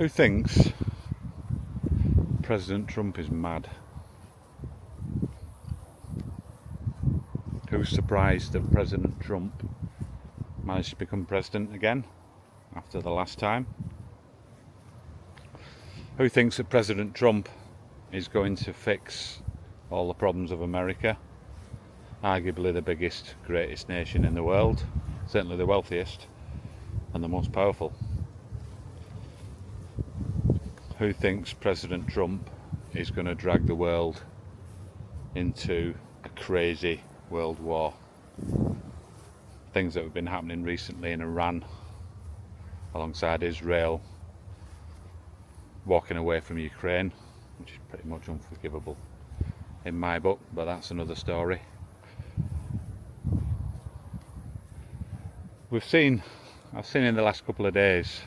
Who thinks President Trump is mad? Who's surprised that President Trump managed to become president again after the last time? Who thinks that President Trump is going to fix all the problems of America? Arguably the biggest, greatest nation in the world, certainly the wealthiest and the most powerful. Who thinks President Trump is going to drag the world into a crazy world war? Things that have been happening recently in Iran, alongside Israel, walking away from Ukraine, which is pretty much unforgivable in my book, but that's another story. I've seen in the last couple of days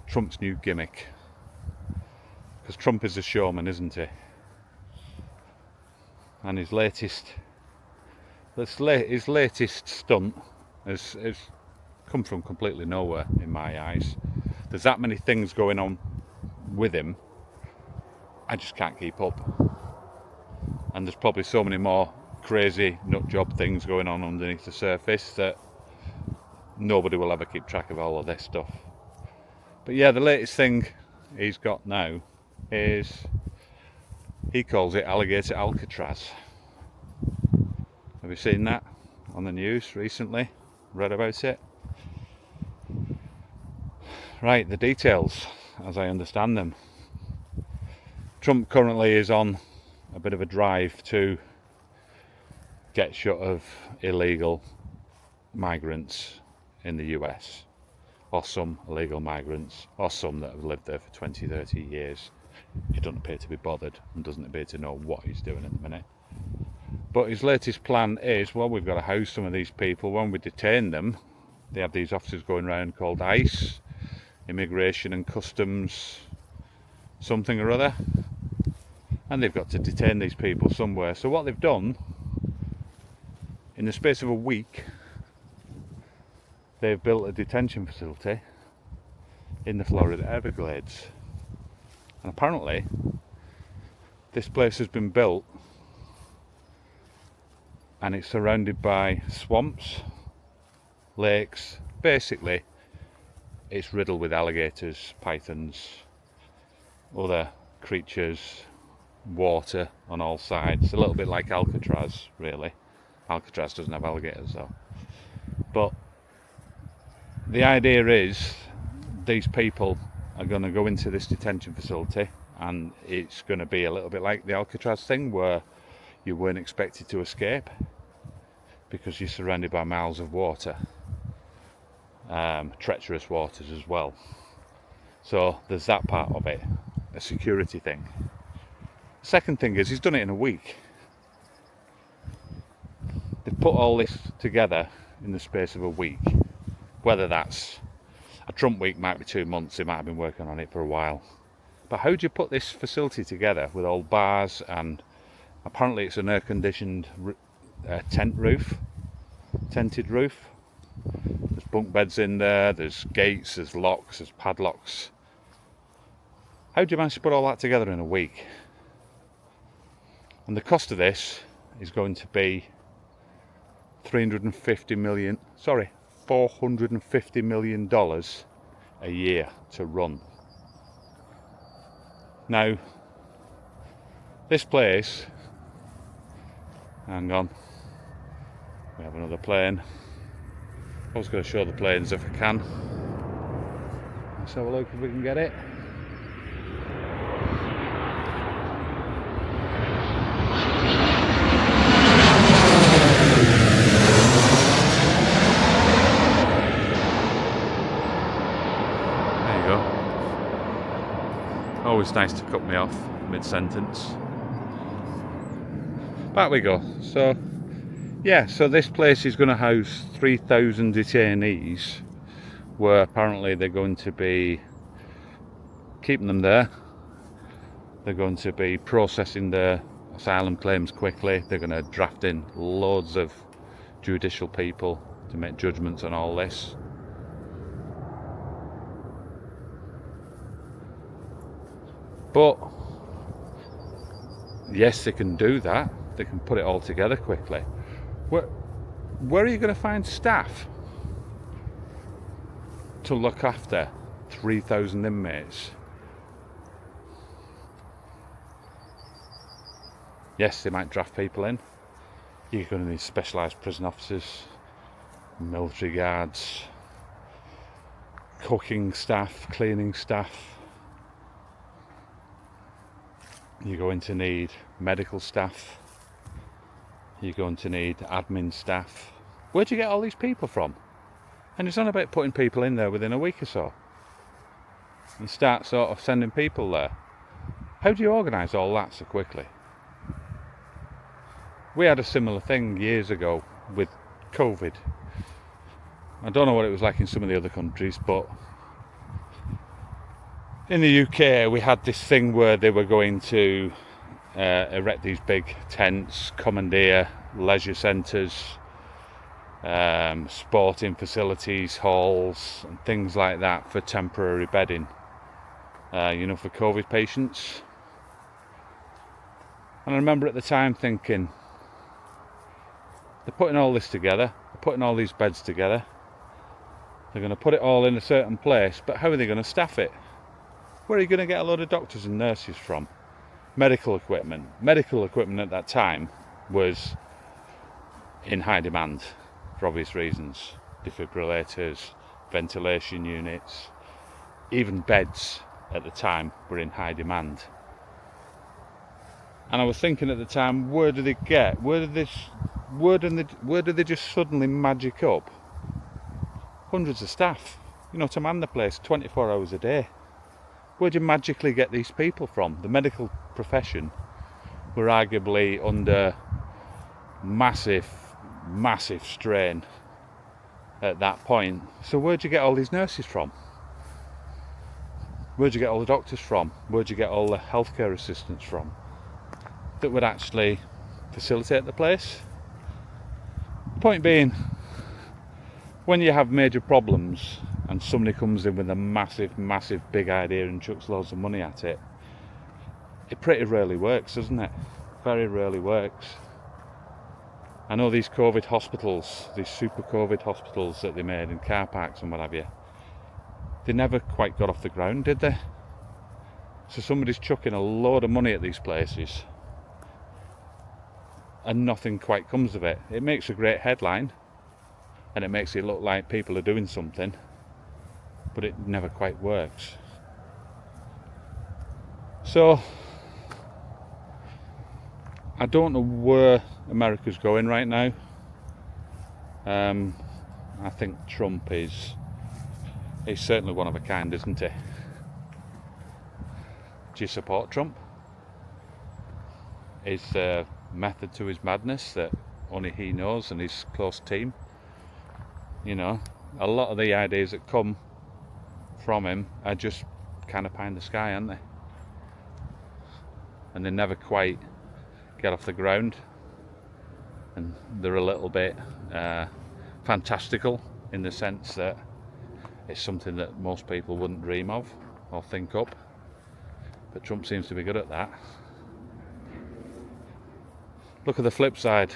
Trump's new gimmick, because Trump is a showman, isn't he? And his latest stunt has come from completely nowhere in my eyes. There's that many things going on with him, I just can't keep up. And there's probably so many more crazy nut job things going on underneath the surface that nobody will ever keep track of all of this stuff. But yeah, the latest thing he's got now is, he calls it Alligator Alcatraz. Have you seen that on the news recently? Read about it? Right, the details as I understand them. Trump currently is on a bit of a drive to get shut of illegal migrants in the US, or some illegal migrants, or some that have lived there for 20, 30 years. He doesn't appear to be bothered and doesn't appear to know what he's doing at the minute. But his latest plan is, well, we've got to house some of these people. When we detain them, they have these officers going around called ICE, Immigration and Customs something or other, and they've got to detain these people somewhere. So what they've done, in the space of a week, they've built a detention facility in the Florida Everglades. And apparently this place has been built and it's surrounded by swamps, lakes. Basically it's riddled with alligators, pythons, other creatures, water on all sides. A little bit like Alcatraz, really. Alcatraz doesn't have alligators though. But the idea is, these people are going to go into this detention facility, and it's going to be a little bit like the Alcatraz thing, where you weren't expected to escape because you're surrounded by miles of water, treacherous waters as well. So there's that part of it, a security thing. Second thing is, he's done it in a week. They've put all this together in the space of a week. Whether that's a Trump week, might be 2 months, they might have been working on it for a while. But how do you put this facility together with all bars, and apparently it's an air-conditioned tented roof. There's bunk beds in there, there's gates, there's locks, there's padlocks. How do you manage to put all that together in a week? And the cost of this is going to be $450 million a year to run. Now, this place, hang on, we have another plane. I was going to show the planes if I can. Let's have a look if we can get it. Always nice to cut me off mid-sentence. Back we go. So yeah, so this place is going to house 3,000 detainees, where apparently they're going to be keeping them there. They're going to be processing their asylum claims quickly. They're going to draft in loads of judicial people to make judgments on all this. But yes, they can do that. They can put it all together quickly. Where are you going to find staff to look after 3,000 inmates? Yes, they might draft people in. You're going to need specialised prison officers, military guards, cooking staff, cleaning staff. You're going to need medical staff. You're going to need admin staff. Where do you get all these people from? And it's on about putting people in there within a week or so. And start sort of sending people there. How do you organise all that so quickly? We had a similar thing years ago with COVID. I don't know what it was like in some of the other countries, but in the UK we had this thing where they were going to erect these big tents, commandeer leisure centres, sporting facilities, halls and things like that for temporary bedding, for COVID patients. And I remember at the time thinking, they're putting all this together, they're putting all these beds together, they're going to put it all in a certain place, but how are they going to staff it? Where are you going to get a load of doctors and nurses from? Medical equipment at that time was in high demand for obvious reasons. Defibrillators, ventilation units, even beds at the time were in high demand. And I was thinking at the time, where do they just suddenly magic up hundreds of staff, to man the place 24 hours a day? Where'd you magically get these people from? The medical profession were arguably under massive strain at that point. So where'd you get all these nurses from? Where'd you get all the doctors from? Where'd you get all the healthcare assistants from that would actually facilitate the place? Point being, when you have major problems and somebody comes in with a massive big idea and chucks loads of money at it, it pretty rarely works, doesn't it? Very rarely works. I know these COVID hospitals, these super COVID hospitals that they made in car parks and what have you, they never quite got off the ground, did they? So somebody's chucking a load of money at these places and nothing quite comes of it. It makes a great headline and it makes it look like people are doing something, but it never quite works. So I don't know where America's going right now. I think Trump is certainly one of a kind, isn't he? Do you support Trump? Is there method to his madness that only he knows and his close team? A lot of the ideas that come from him are just kind of pie in the sky, aren't they? And they never quite get off the ground, and they're a little bit fantastical in the sense that it's something that most people wouldn't dream of or think up, but Trump seems to be good at that. Look at the flip side.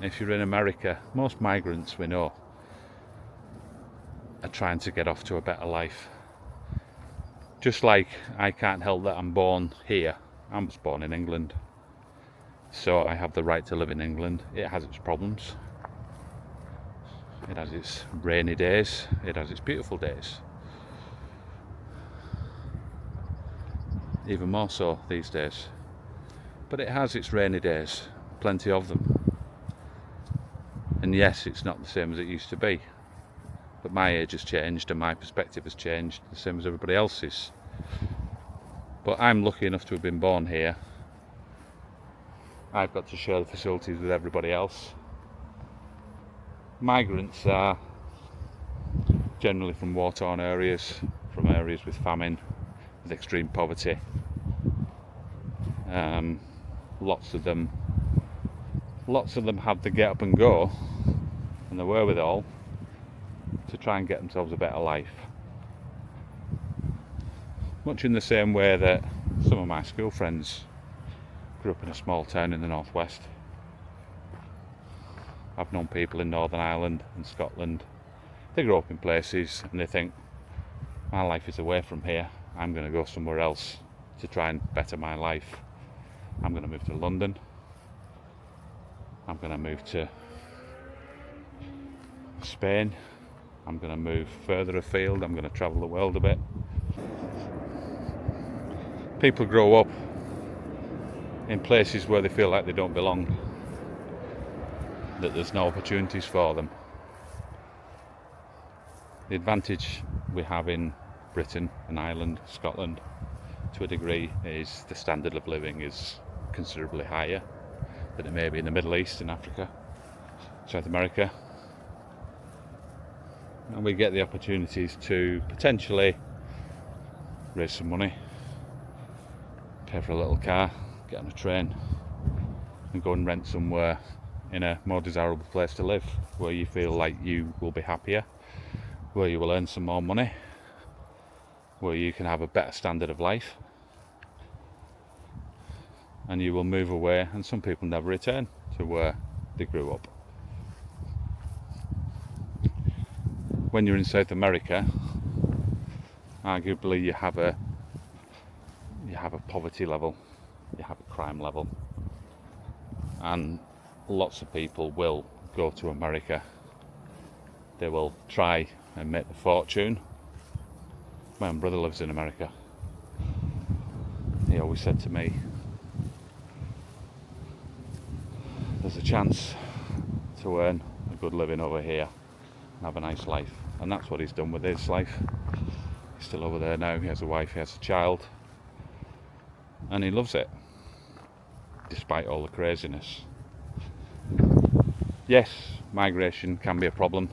If you're in America, most migrants, we know, are trying to get off to a better life. Just like I can't help that I'm born here. I was born in England, so I have the right to live in England. It has its problems. It has its rainy days. It has its beautiful days. Even more so these days. But it has its rainy days, plenty of them. And yes, it's not the same as it used to be. But my age has changed and my perspective has changed, the same as everybody else's. But I'm lucky enough to have been born here. I've got to share the facilities with everybody else. Migrants are generally from war-torn areas, from areas with famine, with extreme poverty. Lots of them have the get up and go and the wherewithal to try and get themselves a better life. Much in the same way that Some of my school friends grew up in a small town in the northwest. I've known people in Northern Ireland and Scotland. They grow up in places and they think, my life is away from here, I'm going to go somewhere else to try and better my life. I'm going to move to London. I'm going to move to Spain. I'm going to move further afield. I'm going to travel the world a bit. People grow up in places where they feel like they don't belong, that there's no opportunities for them. The advantage we have in Britain and Ireland, Scotland, to a degree, is the standard of living is considerably higher than it may be in the Middle East and Africa, South America. And we get the opportunities to potentially raise some money, pay for a little car, get on a train and go and rent somewhere in a more desirable place to live, where you feel like you will be happier, where you will earn some more money, where you can have a better standard of life, and you will move away, and some people never return to where they grew up. When you're in South America, arguably you have a poverty level, you have a crime level, and lots of people will go to America. They will try and make a fortune. My own brother lives in America. He always said to me, there's a chance to earn a good living over here and have a nice life, and that's what he's done with his life. He's still over there now. He has a wife, he has a child, and he loves it despite all the craziness. Yes, migration can be a problem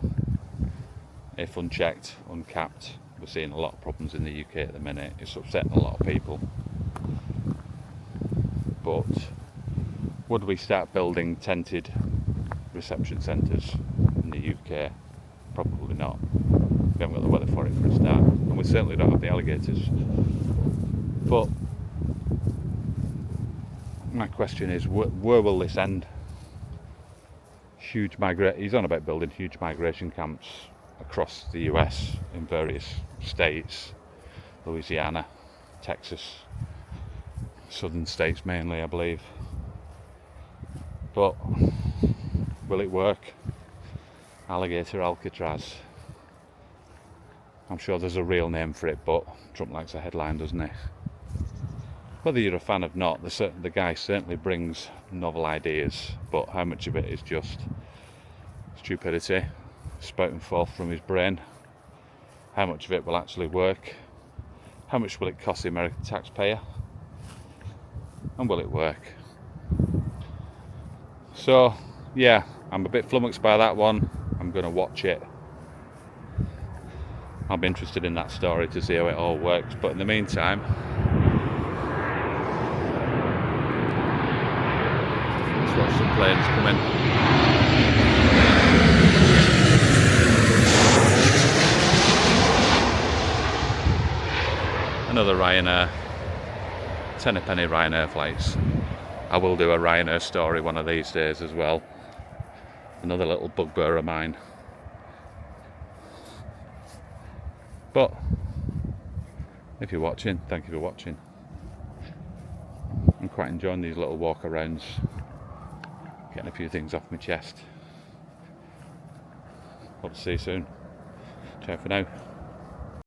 if unchecked, uncapped. We're seeing a lot of problems in the UK at the minute. It's upsetting a lot of people. But would we start building tented reception centres in the UK? Probably not. We haven't got the weather for it for a start, and we certainly don't have the alligators. But my question is, where will this end? He's on about building huge migration camps across the US in various states, Louisiana, Texas, southern states mainly, I believe. But will it work? Alligator Alcatraz. I'm sure there's a real name for it, but Trump likes a headline, doesn't he? Whether you're a fan or not, the guy certainly brings novel ideas, but how much of it is just stupidity spouting forth from his brain? How much of it will actually work? How much will it cost the American taxpayer? And will it work? So yeah, I'm a bit flummoxed by that one. I'm going to watch it. I'll be interested in that story to see how it all works, but in the meantime, let's watch some planes come in. Another Ryanair, 10 a penny Ryanair flights. I will do a Ryanair story one of these days as well. Another little bugbear of mine. But if you're watching, thank you for watching. I'm quite enjoying these little walk arounds, getting a few things off my chest. Hope to see you soon. Ciao for now.